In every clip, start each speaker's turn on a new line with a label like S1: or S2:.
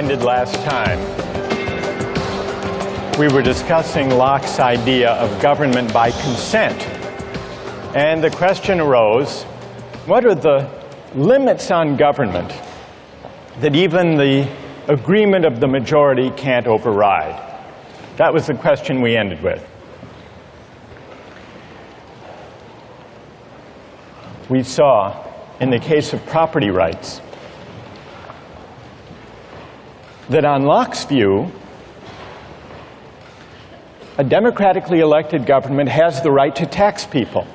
S1: ended last time, we were discussing Locke's idea of government by consent. And the question arose, what are the limits on government that even the agreement of the majority can't override? That was the question we ended with. We saw, in the case of property rights, that on Locke's view, a democratically elected government has the right to tax people.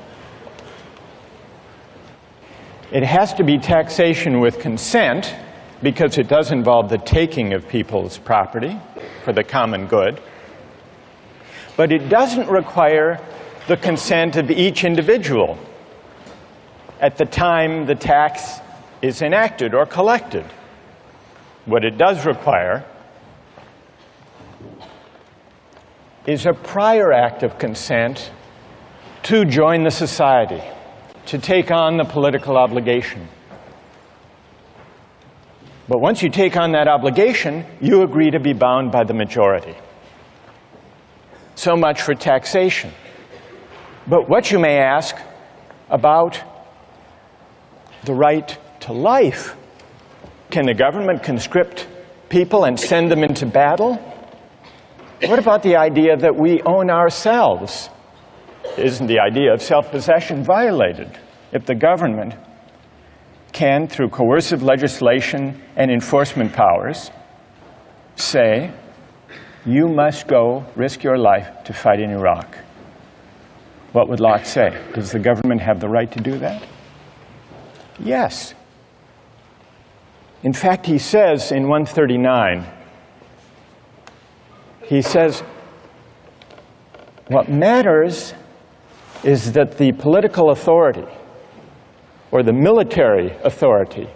S1: It has to be taxation with consent, because it does involve the taking of people's property for the common good. But it doesn't require the consent of each individual at the time the tax is enacted or collected. What it does require is a prior act of consent to join the society, to take on the political obligation. But once you take on that obligation, you agree to be bound by the majority. So much for taxation. But what you may ask about the right to life? Can the government conscript people and send them into battle? What about the idea that we own ourselves? Isn't the idea of self-possession violated if the government can, through coercive legislation and enforcement powers, say, you must go risk your life to fight in Iraq? What would Locke say? Does the government have the right to do that? Yes. In fact, he says in 139, he says, what matters is that the political authority or the military authority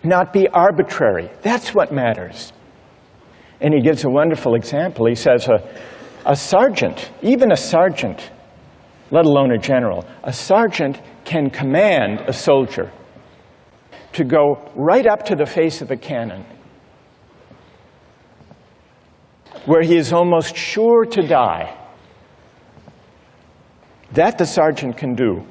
S1: not be arbitrary. That's what matters. And he gives a wonderful example. He says a sergeant, even a sergeant, let alone a general, a sergeant can command a soldier to go right up to the face of a cannon where he is almost sure to die. That the sergeant can do.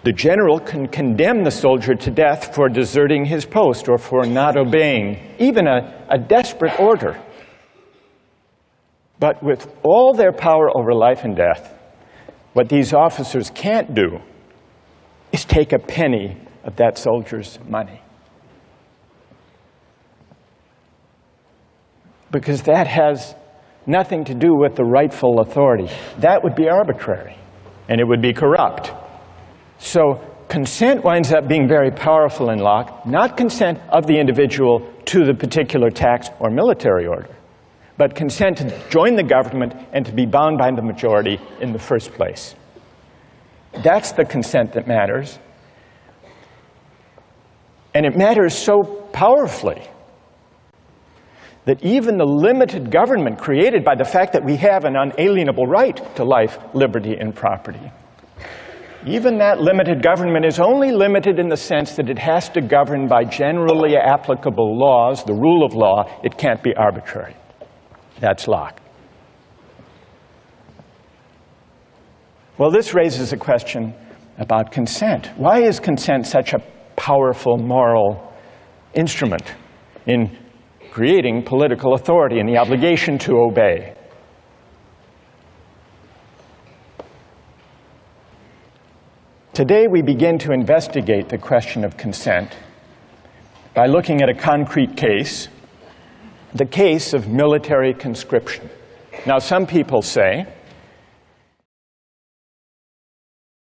S1: The general can condemn the soldier to death for deserting his post or for not obeying even a desperate order. But with all their power over life and death, what these officers can't do is take a penny of that soldier's money. Because that has nothing to do with the rightful authority. That would be arbitrary, and it would be corrupt. So consent winds up being very powerful in Locke, not consent of the individual to the particular tax or military order, but consent to join the government and to be bound by the majority in the first place. That's the consent that matters. And it matters so powerfully that even the limited government created by the fact that we have an unalienable right to life, liberty, and property, even that limited government is only limited in the sense that it has to govern by generally applicable laws, the rule of law. It can't be arbitrary. That's Locke. Well, this raises a question about consent. Why is consent such a powerful moral instrument in creating political authority and the obligation to obey? Today we begin to investigate the question of consent by looking at a concrete case, the case of military conscription. Now, some people say